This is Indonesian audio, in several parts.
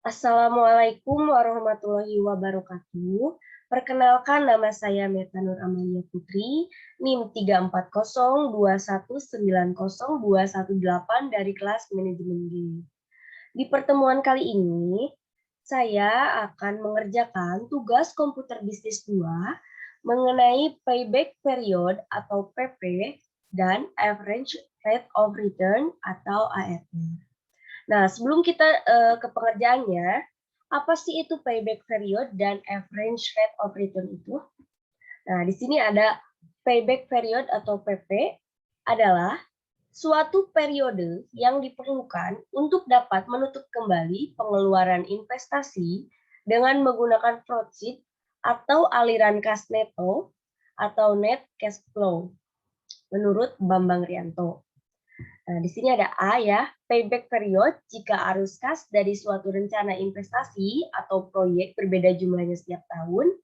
Assalamualaikum warahmatullahi wabarakatuh. Perkenalkan, nama saya Meta Nur Amalia Putri, NIM 34021902118 dari kelas manajemen G. Di pertemuan kali ini, saya akan mengerjakan tugas komputer bisnis 2 mengenai payback period atau PP dan average rate of return atau ARR. Nah, sebelum kita ke pengerjaannya, apa sih itu payback period dan average rate of return itu? Nah, di sini ada payback period atau PP adalah suatu periode yang diperlukan untuk dapat menutup kembali pengeluaran investasi dengan menggunakan proceed atau aliran kas neto atau net cash flow menurut Bambang Rianto. Nah, di sini ada A ya, payback period jika arus kas dari suatu rencana investasi atau proyek berbeda jumlahnya setiap tahun.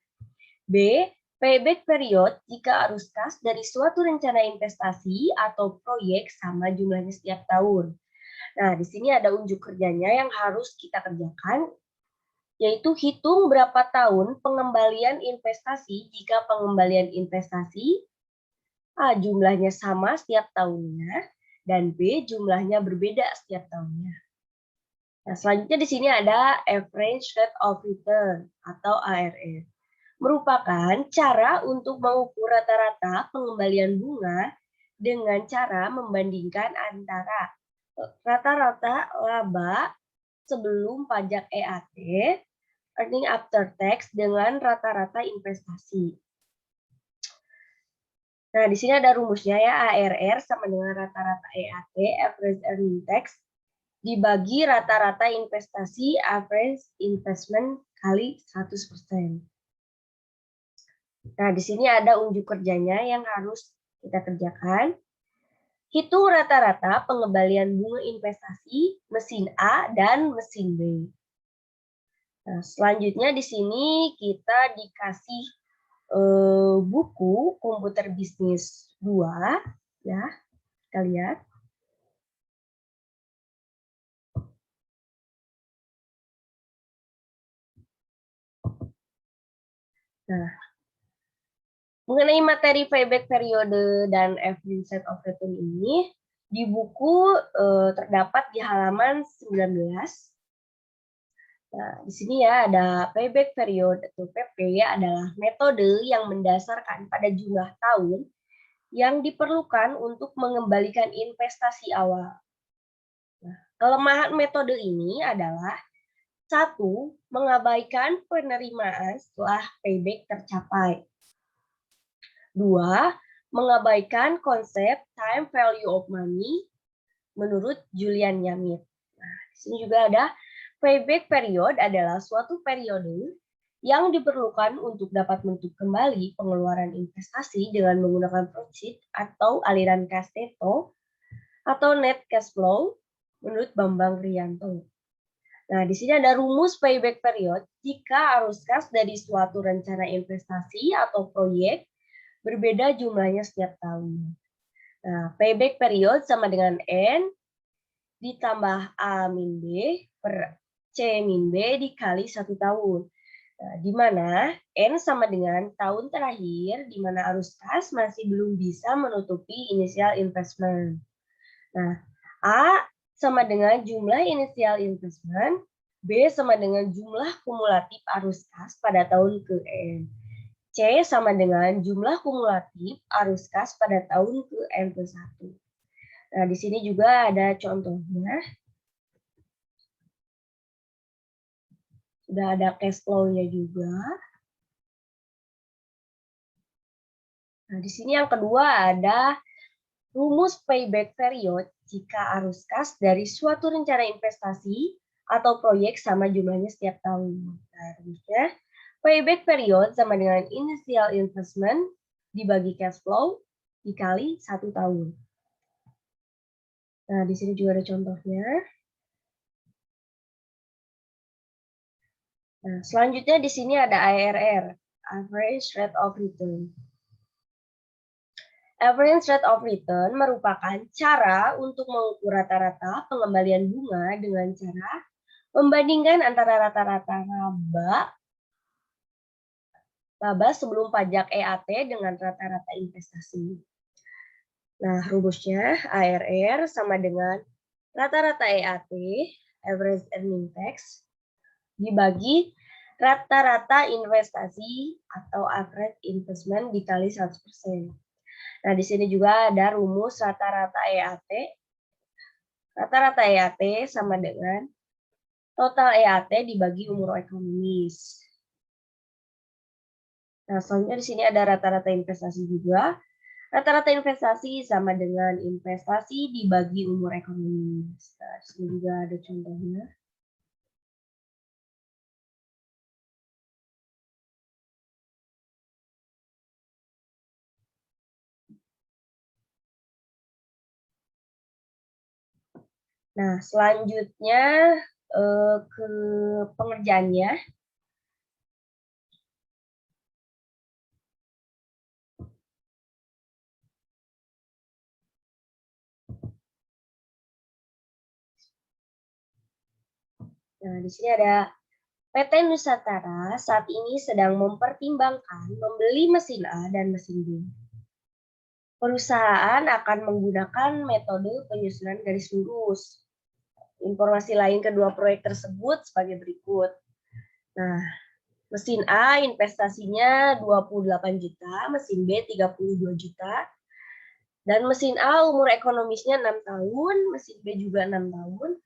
B, payback period jika arus kas dari suatu rencana investasi atau proyek sama jumlahnya setiap tahun. Nah, di sini ada unjuk kerjanya yang harus kita kerjakan, yaitu hitung berapa tahun pengembalian investasi jika pengembalian investasi A jumlahnya sama setiap tahunnya, dan B jumlahnya berbeda setiap tahunnya. Nah, selanjutnya di sini ada average rate of return atau ARR. Merupakan cara untuk mengukur rata-rata pengembalian bunga dengan cara membandingkan antara rata-rata laba sebelum pajak EAT, earning after tax, dengan rata-rata investasi. Nah, di sini ada rumusnya ya, ARR sama dengan rata-rata EAT, average earning tax, dibagi rata-rata investasi, average investment, kali 100%. Nah, di sini ada unjuk kerjanya yang harus kita kerjakan. Hitung rata-rata pengembalian bunga investasi mesin A dan mesin B. Nah, selanjutnya di sini kita dikasih buku komputer bisnis 2 ya, kita lihat. Nah, mengenai materi payback periode dan average rate of return ini, di buku terdapat di halaman 19. Nah, di sini ya ada payback period atau PP adalah metode yang mendasarkan pada jumlah tahun yang diperlukan untuk mengembalikan investasi awal. Nah, kelemahan metode ini adalah 1. Mengabaikan penerimaan setelah payback tercapai. 2. Mengabaikan konsep time value of money menurut Julian Yamit. Nah, di sini juga ada payback period adalah suatu periode yang diperlukan untuk dapat menutup kembali pengeluaran investasi dengan menggunakan proceed atau aliran kas neto atau net cash flow menurut Bambang Rianto. Nah, di sini ada rumus payback period jika arus kas dari suatu rencana investasi atau proyek berbeda jumlahnya setiap tahun. Nah, payback period sama dengan N ditambah A min B per C min B dikali 1 tahun. Nah, di mana N sama dengan tahun terakhir di mana arus kas masih belum bisa menutupi initial investment. Nah, A sama dengan jumlah initial investment, B sama dengan jumlah kumulatif arus kas pada tahun ke-N. C sama dengan jumlah kumulatif arus kas pada tahun ke-N+1. Nah, di sini juga ada contohnya. Sudah ada cash flow-nya juga. Nah, di sini yang kedua ada rumus payback period jika arus kas dari suatu rencana investasi atau proyek sama jumlahnya setiap tahun. Nah, rumusnya payback period sama dengan initial investment dibagi cash flow dikali 1 tahun. Nah, di sini juga ada contohnya. Nah, selanjutnya di sini ada ARR, average rate of return. Average rate of return merupakan cara untuk mengukur rata-rata pengembalian bunga dengan cara Membandingkan antara rata-rata laba sebelum pajak EAT dengan rata-rata investasi. Nah, rumusnya ARR sama dengan rata-rata EAT, average earning tax, dibagi rata-rata investasi atau average investment dikali 100%. Nah, di sini juga ada rumus rata-rata EAT. Rata-rata EAT sama dengan total EAT dibagi umur ekonomis. Nah, selanjutnya di sini ada rata-rata investasi juga. Rata-rata investasi sama dengan investasi dibagi umur ekonomis. Nah, di sini juga ada contohnya. Nah, selanjutnya ke pengerjaannya. Nah, di sini ada PT Nusantara saat ini sedang mempertimbangkan membeli mesin A dan mesin B. Perusahaan akan menggunakan metode penyusunan garis lurus. Informasi lain kedua proyek tersebut sebagai berikut. Nah, mesin A investasinya 28 juta, mesin B 32 juta, dan mesin A umur ekonomisnya 6 tahun, mesin B juga 6 tahun.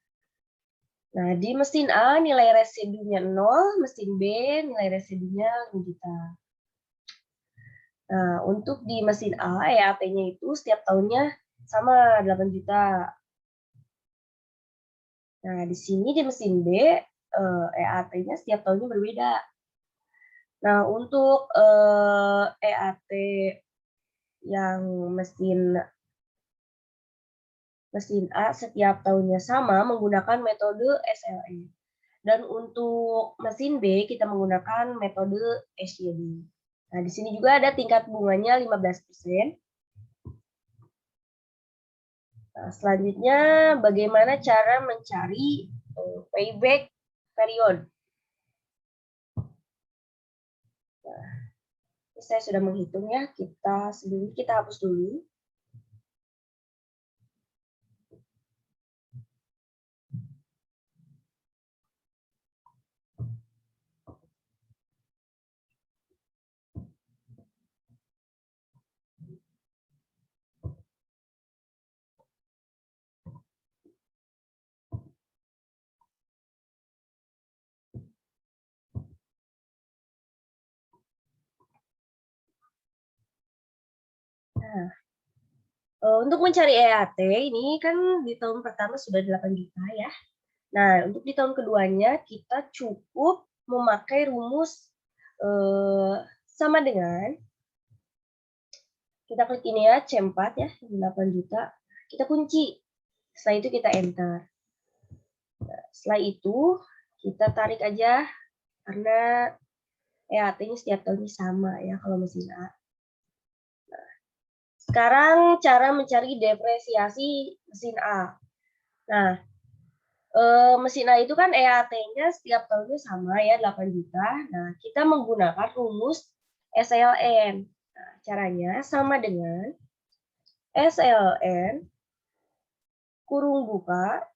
Nah, di mesin A nilai residunya 0, mesin B nilai residunya 5 juta. Nah, untuk di mesin A, EAT-nya itu setiap tahunnya sama 8 juta. Nah, di sini di mesin B, EAT-nya setiap tahunnya berbeda. Nah, untuk EAT yang mesin A setiap tahunnya sama menggunakan metode SLE. Dan untuk mesin B kita menggunakan metode SYD. Nah, di sini juga ada tingkat bunganya 15%. Nah, selanjutnya bagaimana cara mencari payback period. Nah, saya sudah menghitung ya, sebelum kita hapus dulu. Nah, untuk mencari EAT ini kan di tahun pertama sudah 8 juta ya. Nah, untuk di tahun keduanya kita cukup memakai rumus sama dengan kita klik ini ya, C4 ya, 8 juta. Kita kunci. Setelah itu kita enter. Nah, setelah itu kita tarik aja karena EAT-nya setiap tahunnya sama ya kalau mesin A. Nah, sekarang cara mencari depresiasi mesin A. Nah, mesin A itu kan EAT-nya setiap tahunnya sama ya 8 juta. Nah, kita menggunakan rumus SLN. Nah, caranya sama dengan SLN kurung buka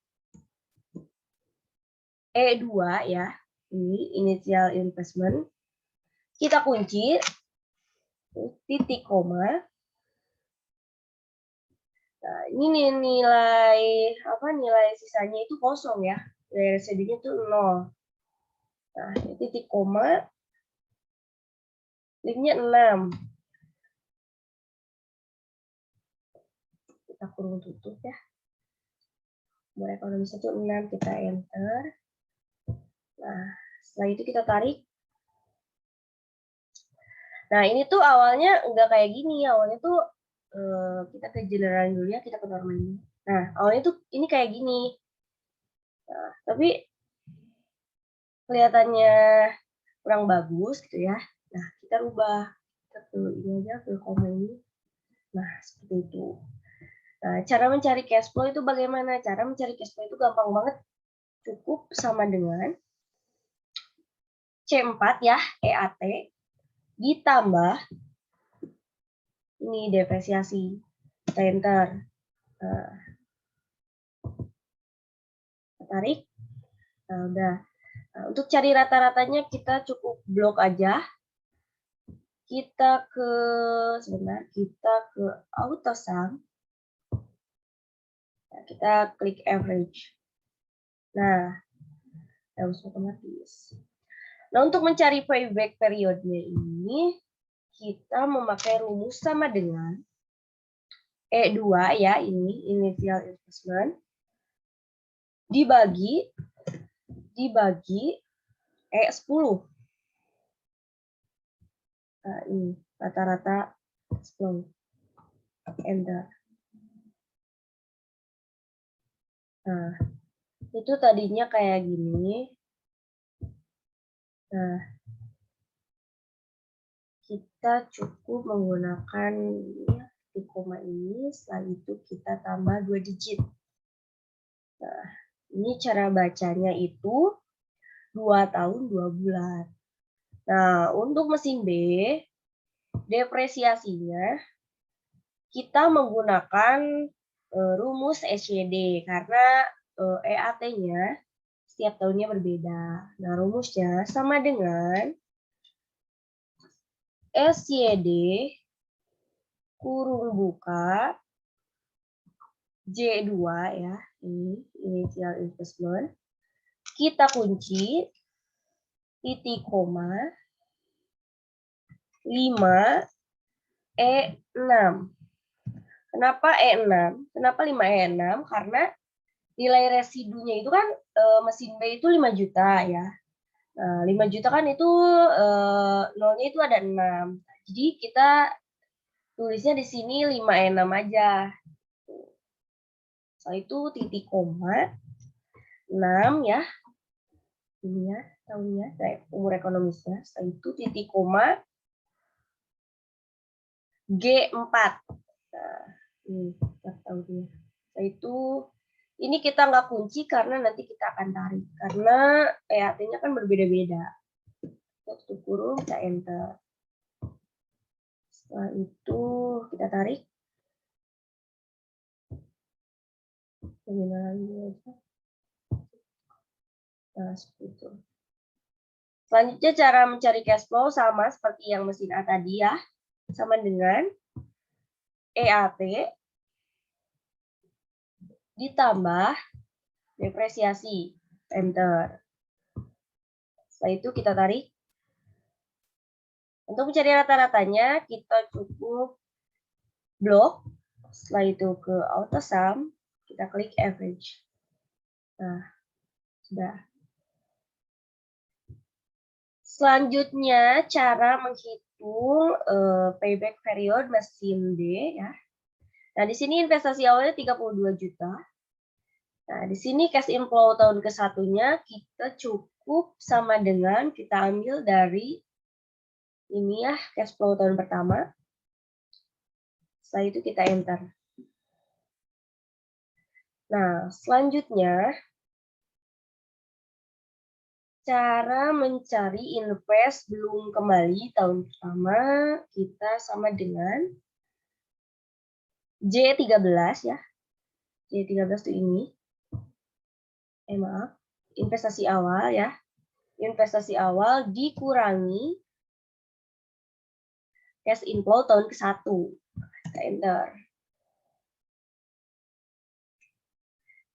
E2 ya. Ini initial investment. Kita kunci titik koma. Nah, ini nilai sisanya itu kosong ya. Nilai residunya itu 0. Nah, titik koma, linknya 6. Kita kurung tutup ya. Umur ekonomis itu 6, kita enter. Nah, setelah itu kita tarik. Nah, ini tuh awalnya nggak kayak gini. Awalnya tuh kita ke general dulu ya, kita ke normal dulu. Nah, awalnya tuh ini kayak gini. Nah, tapi kelihatannya kurang bagus gitu ya. Nah, kita rubah. Kita ke ini aja, ke koma ini. Nah, seperti itu. Nah, cara mencari cash flow itu bagaimana? Cara mencari cash flow itu gampang banget. cukup sama dengan C4 ya, EAT, ditambah, ini depresiasi, kita enter. Nah, tarik, nah udah. Nah, untuk cari rata-ratanya kita cukup blok aja. Kita ke AutoSum. Nah, kita klik average. Nah, harus otomatis. Nah, untuk mencari payback periodnya ini, kita memakai rumus sama dengan E2 ya, ini initial investment, dibagi E10. Nah, ini rata-rata 10. Enter. Nah, itu tadinya kayak gini. Nah, kita cukup menggunakan di koma ini, setelah itu kita tambah 2 digit. Nah, ini cara bacanya itu 2 tahun 2 bulan. Nah, untuk mesin B, depresiasinya kita menggunakan rumus SYD karena EAT-nya setiap tahunnya berbeda. Nah, rumusnya sama dengan SYD kurung buka J2 ya, ini initial investment. Kita kunci titik koma 5 E6. Kenapa E6? Kenapa 5 E6? Karena nilai residunya itu kan mesin B itu 5 juta ya. Nah, 5 juta kan itu nolnya itu ada 6. Jadi kita tulisnya di sini 5E6 aja. Setelah itu titik koma 6 ya. Ini ya tahunnya, umur ekonomisnya. Setelah itu titik koma G4. Nah, ini 4 tahunnya. Setelah itu ini kita nggak kunci karena nanti kita akan tarik. Karena EAT-nya kan berbeda-beda. Waktu kurung kita enter. Setelah itu kita tarik. Nah, seperti itu. Selanjutnya cara mencari cash flow sama seperti yang mesin A tadi ya. Sama dengan EAT ditambah depresiasi. Enter. Setelah itu kita tarik. Untuk mencari rata-ratanya kita cukup blok. Setelah itu ke AutoSum, kita klik average. Nah, sudah. Selanjutnya cara menghitung payback period mesin B ya. Nah, di sini investasi awalnya 32 juta. Nah, di sini cash inflow tahun ke-1-nya kita cukup sama dengan kita ambil dari ini ya, cash flow tahun pertama. Setelah itu kita enter. Nah, selanjutnya cara mencari invest belum kembali tahun pertama kita sama dengan J13 ya. J13 itu ini. Maaf, investasi awal ya. Investasi awal dikurangi cash inflow tahun ke-1. Kita enter.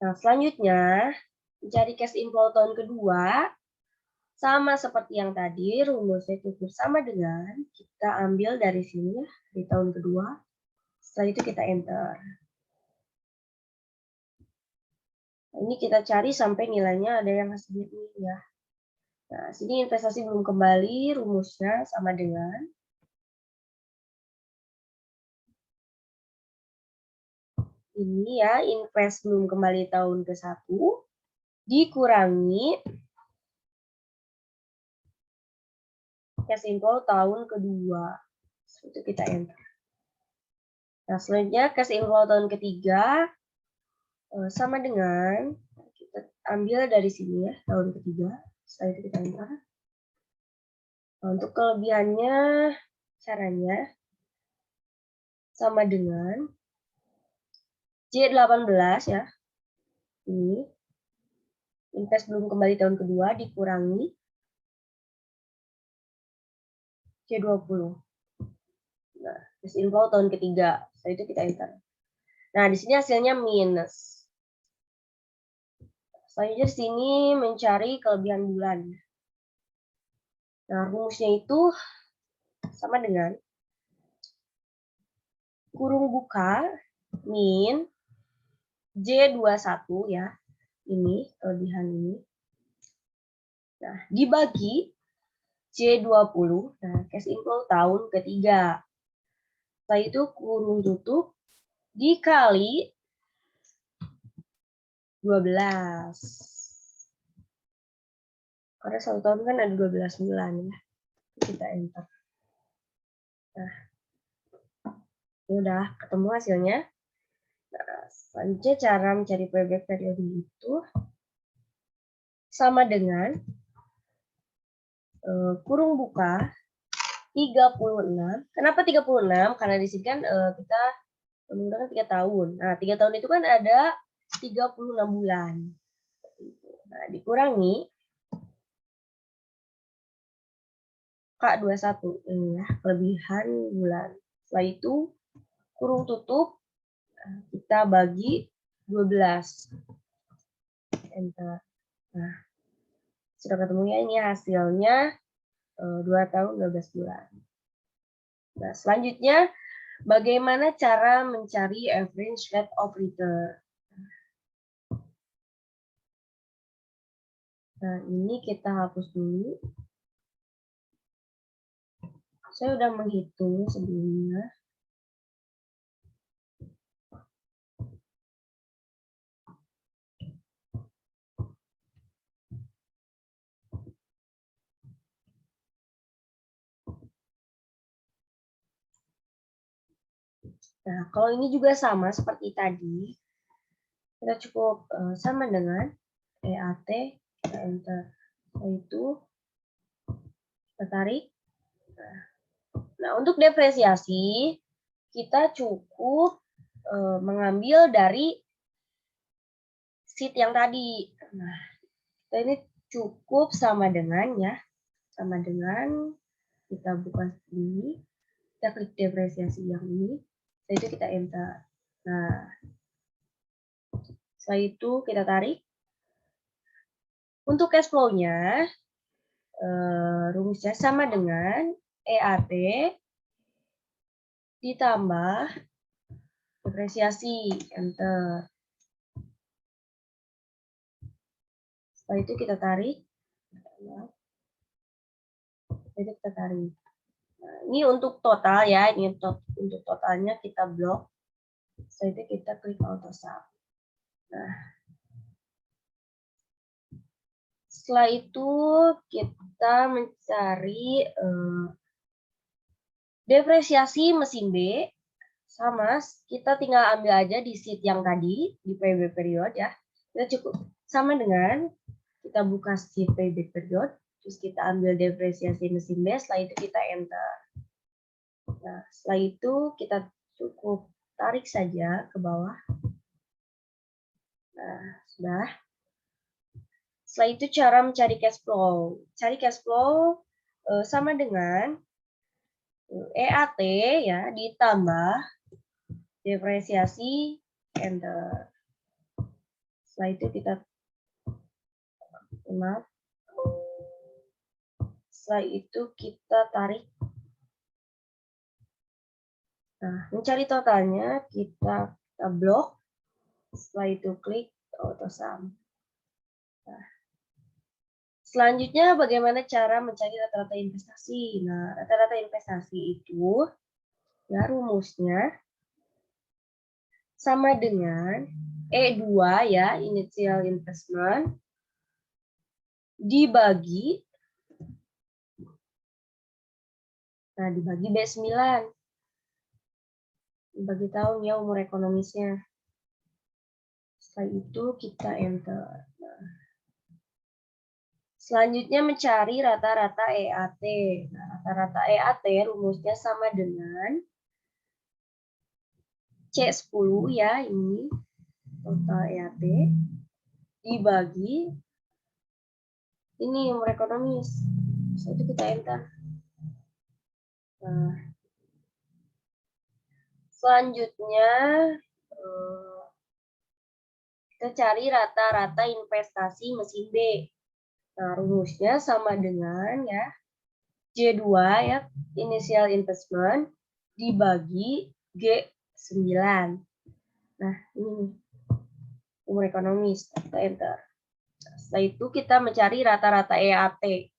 Nah, selanjutnya mencari cash inflow tahun kedua sama seperti yang tadi, rumusnya cukup sama dengan kita ambil dari sini ya, di tahun kedua. Setelah itu kita enter. Nah, ini kita cari sampai nilainya ada yang hasilnya ini ya. Nah, sini investasi belum kembali, rumusnya sama dengan ini ya, invest belum kembali tahun ke-1 dikurangi cash inflow tahun kedua. Itu kita enter. Nah, selanjutnya cash inflow tahun ketiga sama dengan kita ambil dari sini ya, tahun ketiga. Setelah itu kita enter. Nah, untuk kelebihannya, caranya sama dengan J18 ya. Ini invest belum kembali tahun kedua dikurangi C20. Nah, cash inflow tahun ketiga. Setelah itu kita enter. Nah, di sini hasilnya minus. Selanjutnya di sini mencari kelebihan bulan. Nah, rumusnya itu sama dengan kurung buka min J21 ya. Ini kelebihan ini. Nah, dibagi C20. Nah, cash inflow tahun ketiga. Setelah itu kurung tutup dikali 12. Karena 1 tahun kan ada 12 bulan ya. Kita enter. Nah, ini udah ketemu hasilnya. Nah, selanjutnya cara mencari payback period itu sama dengan kurung buka 36. Kenapa 36? Karena di sini kan kita menggunakan 3 tahun. Nah, 3 tahun itu kan ada 36 bulan. Nah, dikurangi K21 ini ya, kelebihan bulan. Setelah itu kurung tutup, kita bagi 12. Enter. Nah, sudah ketemu ya, ini hasilnya 2 tahun 12 bulan. Nah, selanjutnya bagaimana cara mencari average rate of return? Nah, ini kita hapus dulu. Saya sudah menghitung sebelumnya. Nah, kalau ini juga sama seperti tadi, kita cukup sama dengan EAT, kita enter. Setelah itu kita tarik. Nah, untuk depresiasi, kita cukup mengambil dari sheet yang tadi. Nah, ini cukup sama dengan ya, sama dengan kita buka ini, kita klik depresiasi yang ini, setelah itu kita enter. Nah, setelah itu kita tarik. Untuk cash flow-nya, rumusnya sama dengan EAT ditambah depresiasi, enter. Setelah itu kita tarik. Jadi kita tarik. Nah, ini untuk total ya, ini untuk totalnya kita blok. Setelah itu kita klik auto sum. Nah, setelah itu kita mencari depresiasi mesin B, sama kita tinggal ambil aja di sheet yang tadi di payback period ya. Kita cukup sama dengan kita buka sheet payback period, terus kita ambil depresiasi mesin B, setelah itu kita enter. Nah, setelah itu kita cukup tarik saja ke bawah. Nah, sudah. Setelah itu cara mencari cash flow. Cari cash flow sama dengan EAT ya ditambah depresiasi, enter. Setelah itu kita setelah itu kita tarik. Nah, mencari totalnya kita blok. Setelah itu klik auto sum. Nah, selanjutnya bagaimana cara mencari rata-rata investasi? Nah, rata-rata investasi itu ya rumusnya sama dengan E2 ya, initial investment dibagi dibagi B9. Dibagi tahun ya umur ekonomisnya. Setelah itu kita enter. Nah, selanjutnya mencari rata-rata EAT. Nah, rata-rata EAT rumusnya sama dengan C10 ya, ini total EAT dibagi ini umur ekonomis. Setelah itu kita enter. Nah, selanjutnya kita cari rata-rata investasi mesin B. Nah, rumusnya sama dengan ya J2 ya, initial investment dibagi G9. Nah, ini umur ekonomis, kita enter. Setelah itu kita mencari rata-rata EAT.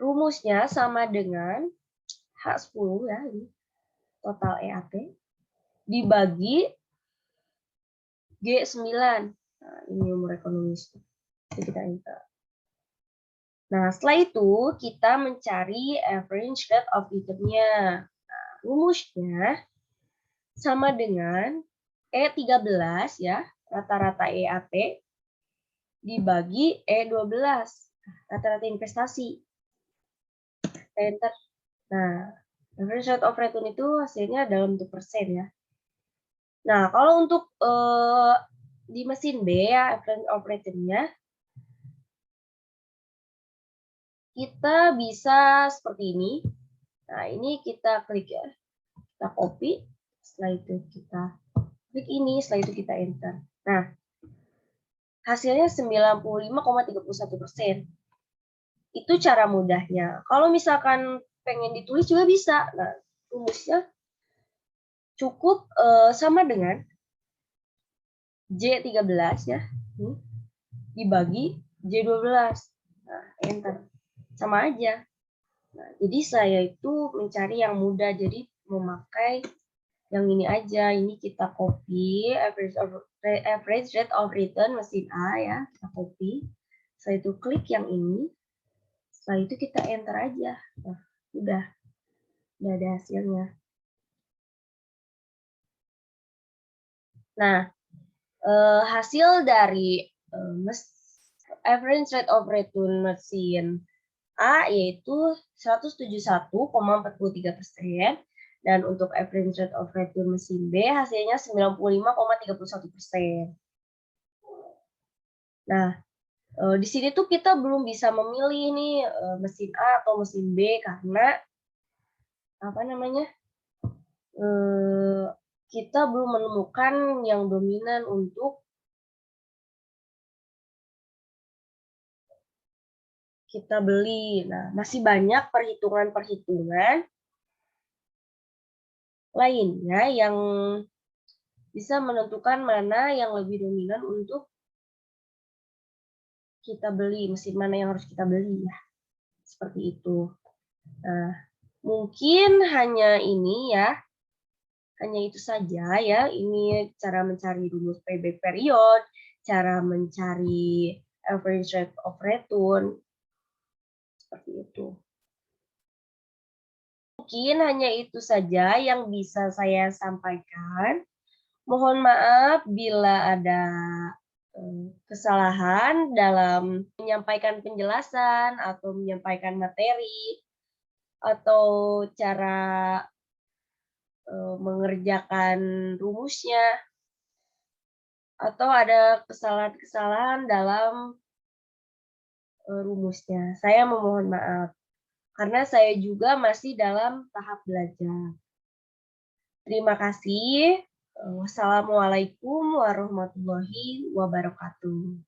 Rumusnya sama dengan H10 ya, ini total EAT dibagi G9. Nah, ini umur ekonomis. Jadi kita enter. Nah, setelah itu kita mencari average rate of return-nya. Nah, rumusnya sama dengan E13 ya, rata-rata EAT dibagi E12, rata-rata investasi. Enter. Nah, average rate of return itu hasilnya dalam bentuk persen ya. Nah, kalau untuk di mesin B ya, average of return-nya kita bisa seperti ini. Nah, ini kita klik ya. Kita copy. Setelah itu kita klik ini. Setelah itu kita enter. Nah, hasilnya 95,31%. Itu cara mudahnya. Kalau misalkan pengen ditulis juga bisa. Nah, rumusnya cukup sama dengan J13 ya. Dibagi J12. Nah, enter. Sama aja. Nah, jadi saya itu mencari yang mudah, jadi memakai yang ini aja. Ini kita copy average rate of return mesin A ya, kita copy. Setelah itu klik yang ini. Setelah itu kita enter aja. Nah, udah ada hasilnya. Nah, hasil dari average rate of return mesin A yaitu 171,43%, dan untuk average rate of return mesin B hasilnya 95,31%. Nah, di sini tuh kita belum bisa memilih nih mesin A atau mesin B karena apa namanya? Kita belum menemukan yang dominan untuk kita beli. Nah, masih banyak perhitungan-perhitungan lainnya yang bisa menentukan mana yang lebih dominan untuk kita beli, mesin mana yang harus kita beli ya. Seperti itu. Nah, mungkin hanya ini ya. Hanya itu saja ya. Ini cara mencari rumus payback period, cara mencari average rate of return. Seperti itu. Mungkin hanya itu saja yang bisa saya sampaikan. Mohon maaf bila ada kesalahan dalam menyampaikan penjelasan atau menyampaikan materi atau cara mengerjakan rumusnya, atau ada kesalahan-kesalahan dalam rumusnya. Saya memohon maaf karena saya juga masih dalam tahap belajar. Terima kasih. Wassalamualaikum warahmatullahi wabarakatuh.